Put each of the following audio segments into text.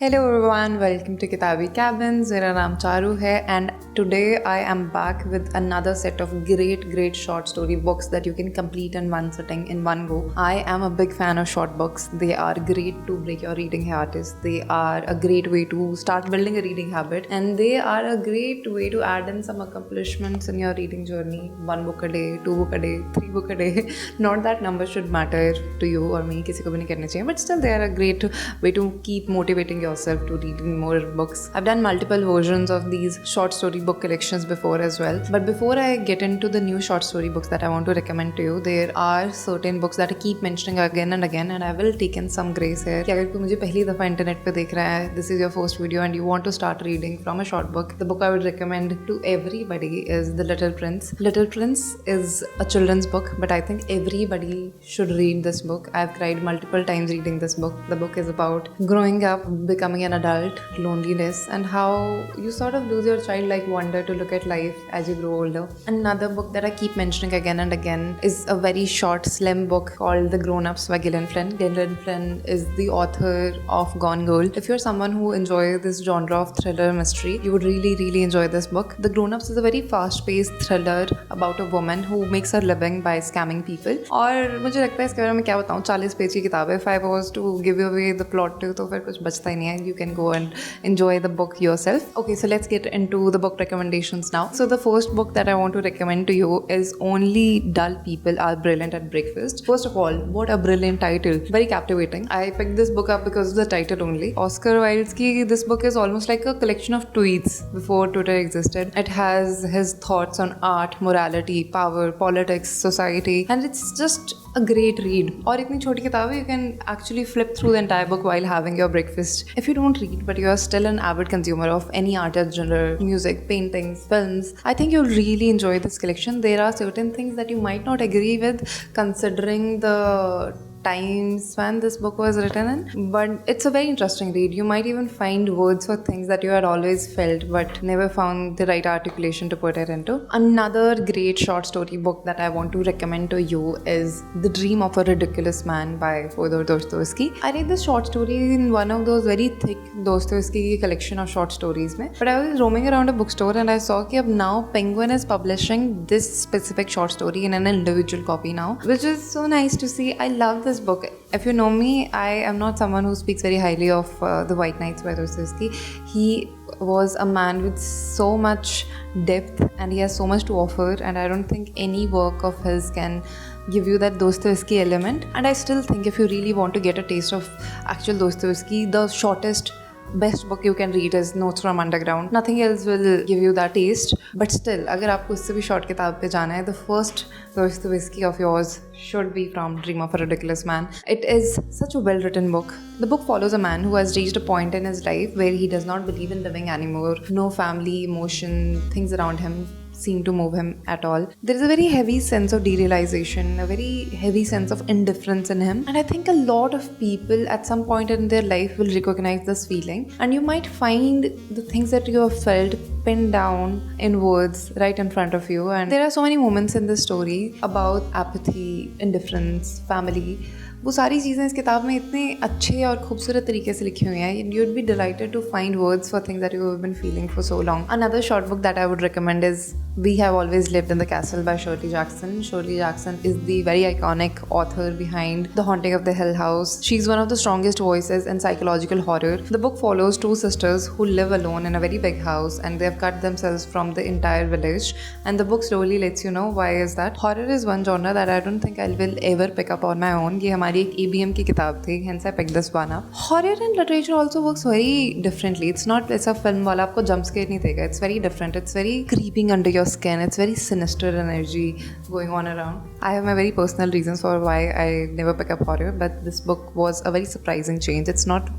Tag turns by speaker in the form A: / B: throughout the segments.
A: Hello everyone, welcome to Kitabi Cabins. मेरा नाम चारू है and today I am back with another set of great short story books that you can complete in one sitting, in one go. I am a big fan of short books. They are great to break your reading habits. They are a great way to start building a reading habit and they are a great way to add in some accomplishments in your reading journey. 1 book a day, 2 book a day, 3 book a day. Not that number should matter to you or me, किसी को भी नहीं करने चाहिए, but still they are a great way to keep motivating yourself to reading more books. I've done multiple versions of these short story book collections before as well. But before I get into the new short story books that I want to recommend to you, there are certain books that I keep mentioning again and again, and I will take in some grace here. कि अगर कोई मुझे पहली दफ़ा internet पे देख रहा है, this is your first video and you want to start reading from a short book, the book I would recommend to everybody is The Little Prince. Little Prince is a children's book, but I think everybody should read this book. I've cried multiple times reading this book. The book is about growing up, becoming an adult, loneliness, and how you sort of lose your childlike wonder to look at life as you grow older. Another book that I keep mentioning again and again is a very short, slim book called The Grown-Ups by Gillian Flynn. Gillian Flynn is the author of Gone Girl. If you're someone who enjoys this genre of thriller mystery, you would really enjoy this book. The Grown-Ups is a very fast-paced thriller about a woman who makes her living by scamming people. और मुझे लगता है इसके बारे में क्या बताऊँ, 40 page की किताब है. If I was to give you away the plot तो फिर कुछ बचता ही नहीं है. You can go and enjoy the book yourself. Okay, so let's get into the book recommendations now. So the first book that I want to recommend to you is Only Dull People Are Brilliant at Breakfast. First of all, what a brilliant title. Very captivating. I picked this book up because of the title only. Oscar Wilde's this book is almost like a collection of tweets before Twitter existed. It has his thoughts on art, morality, power, politics, society, and it's just a great read. और इतनी छोटी किताब है, you can actually flip through the entire book while having your breakfast. If you don't read but you are still an avid consumer of any art genre, music, paintings, films, I think you'll really enjoy this collection. There are certain things that you might not agree with considering the time span this book was written in, but it's a very interesting read. You might even find words for things that you had always felt but never found the right articulation to put it into. Another great short story book that I want to recommend to you is The Dream of a Ridiculous Man by Fyodor Dostoevsky. I read this short story in one of those very thick Dostoevsky collection of short stories mein, but I was roaming around a bookstore and I saw that now Penguin is publishing this specific short story in an individual copy now, which is so nice to see. I love this book. If you know me, I am not someone who speaks very highly of The White Knights by Dostoevsky. He was a man with so much depth and he has so much to offer, and I don't think any work of his can give you that Dostoevsky element. And I still think if you really want to get a taste of actual Dostoevsky, the shortest best book you can read is Notes from Underground. Nothing else will give you that taste. But still, अगर आपको इससे भी short किताब पे जाना है, the first Dostoevsky of yours should be from Dream of a Ridiculous Man. It is such a well-written book. The book follows a man who has reached a point in his life where he does not believe in living anymore. No family, emotion, things around him seem to move him at all. There is a very heavy sense of derealization, a very heavy sense of indifference in him. And I think a lot of people at some point in their life will recognize this feeling. And you might find the things that you have felt pinned down in words right in front of you. And there are so many moments in this story about apathy, indifference, family. वो सारी चीज़ें इस किताब में इतने अच्छे और खूबसूरत तरीके से लिखी हुई हैं. You'd be delighted to find words for things that you have been feeling for so long. Another short book that I would recommend is We Have Always Lived in the Castle by Shirley Jackson. Shirley Jackson is the very iconic author behind The Haunting of the Hill House. She's one of the strongest voices in psychological horror. The book follows two sisters who live alone in a very big house and they've cut themselves from the entire village. And the book slowly lets you know why is that. Horror is one genre that I don't think I will ever pick up on my own. ये हमारी एक ABM की किताब थी, hence I picked this one up. Horror and literature also works very differently. It's not ऐसा film वाला आपको jump scare नहीं देगा. It's very different. It's very creeping under your skin. It's very sinister energy going on around. I have my very personal reasons for why I never pick up horror, but this book was a very surprising change. It's not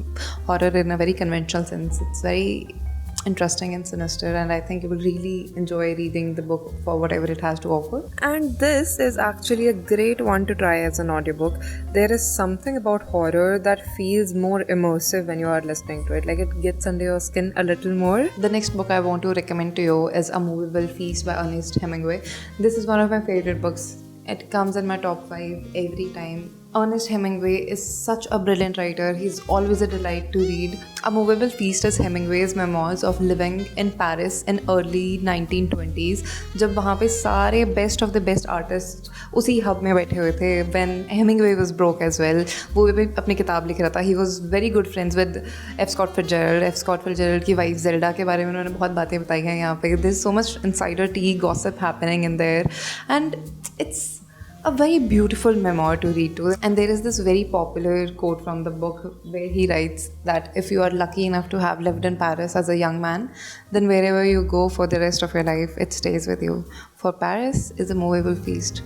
A: horror in a very conventional sense. It's very interesting and sinister, and I think you will really enjoy reading the book for whatever it has to offer. And this is actually a great one to try as an audiobook. There is something about horror that feels more immersive when you are listening to it, like it gets under your skin a little more. The next book I want to recommend to you is A Movable Feast by Ernest Hemingway. This is one of my favorite books. It comes in my top 5 every time. Ernest Hemingway is such a brilliant writer. He's always a delight to read. A movable feast is Hemingway's memoirs of living in Paris in early 1920s, जब वहाँ पे सारे best of the best artists उसी hub में बैठे हुए थे. When Hemingway was broke as well, वो भी अपनी किताब लिख रहा था. He was very good friends with F. Scott Fitzgerald. F. Scott Fitzgerald की वाइफ जेल्डा के बारे में उन्होंने बहुत बातें बताई हैं यहाँ पे. There's so much insider tea gossip happening in there, and it's a very beautiful memoir to read too. And there is this very popular quote from the book where he writes that if you are lucky enough to have lived in Paris as a young man, then wherever you go for the rest of your life, it stays with you. For Paris is a movable feast.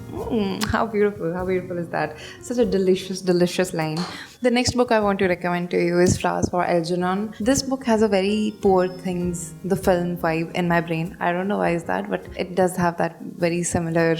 A: How beautiful is that? Such a delicious line. The next book I want to recommend to you is Flowers for Algernon. This book has a very Poor Things, the film vibe in my brain. I don't know why is that, but it does have that very similar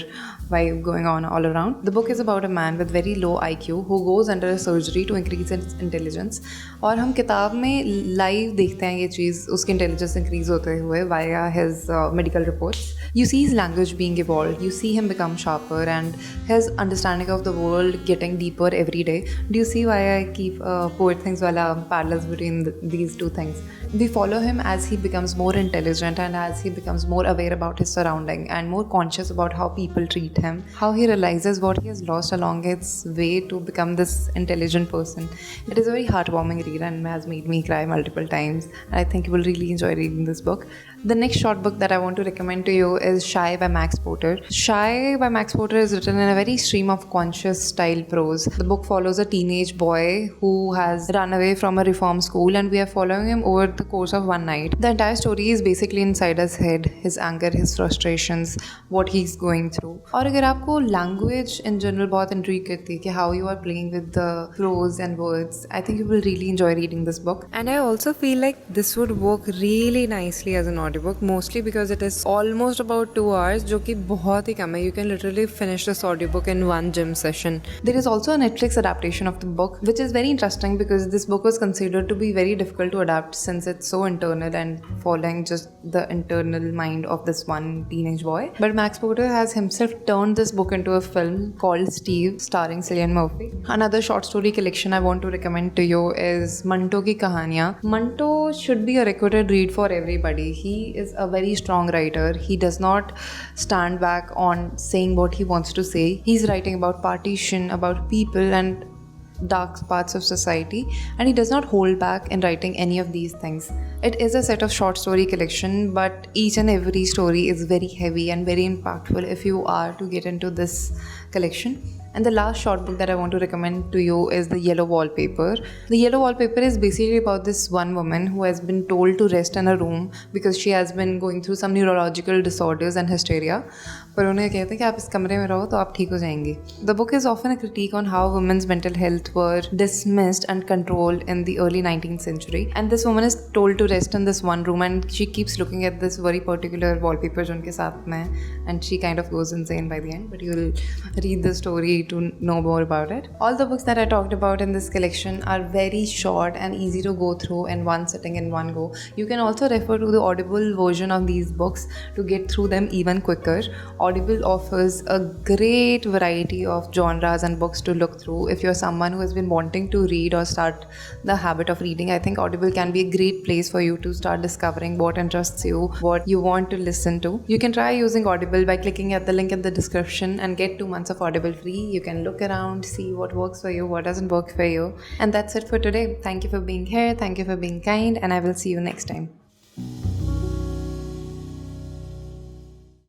A: vibe going on all around. The book is about a man with very low IQ who goes under a surgery to increase his intelligence. और हम किताब में live देखते हैं ये चीज़ उसकी intelligence increase होते हुए via his medical reports. You see his language being evolved, you see him become sharper and his understanding of the world getting deeper every day. Do you see why I keep Poor Things wala parallels between these two things? We follow him as he becomes more intelligent and as he becomes more aware about his surrounding and more conscious about how people treat him, how he realizes what he has lost along its way to become this intelligent person. It is a very heartwarming read and has made me cry multiple times. I think you will really enjoy reading this book. The next short book that I want to recommend to you is Shy by Max Porter. Shy by Max Porter is written in a very stream of conscious style prose. The book follows a teenage boy who has run away from a reform school and we are following him over the course of one night. The entire story is basically inside his head, his anger, his frustrations, what he's going through. और अगर आपको language in general बहुत intrigue करती है कि how you are playing with the prose and words, I think you will really enjoy reading this book. And I also feel like this would work really nicely as an audiobook, mostly because it is almost about 2 hours, जो कि बहुत ही कम है. You can literally finish this audiobook in one gym session. There is also a Netflix adaptation of the book, which is very interesting because this book was considered to be very difficult to adapt since it's so internal and following just the internal mind of this one teenage boy. But Max Porter has himself turned this book into a film called Steve, starring Cillian Murphy. Another short story collection I want to recommend to you is Manto Ki Kahaniyan. Manto should be a recorded read for everybody. He is a very strong writer. He does not stand back on saying what he wants to say. He's writing about partition, about people and dark parts of society, and he does not hold back in writing any of these things. It is a set of short story collection, but each and every story is very heavy and very impactful if you are to get into this collection. And the last short book that I want to recommend to you is The Yellow Wallpaper. The Yellow Wallpaper is basically about this one woman who has been told to rest in a room because she has been going through some neurological disorders and hysteria. पर उन्हें कहते हैं कि आप इस कमरे में रहो तो आप ठीक हो जाएंगी. The book is often a critique on how women's mental health were dismissed and controlled in the early 19th century. And this woman is told to rest in this one room and she keeps looking at this very particular wallpaper जो उनके साथ में है, and she kind of goes insane by the end. But you will read the story to know more about it. All the books that I talked about in this collection are very short and easy to go through in one sitting in one go. You can also refer to the Audible version of these books to get through them even quicker. Audible offers a great variety of genres and books to look through. If you're someone who has been wanting to read or start the habit of reading, I think Audible can be a great place for you to start discovering what interests you, what you want to listen to. You can try using Audible by clicking at the link in the description and get 2 months of Audible free. You can look around, see what works for you, what doesn't work for you. And that's it for today. Thank you for being here. Thank you for being kind, and I will see you next time.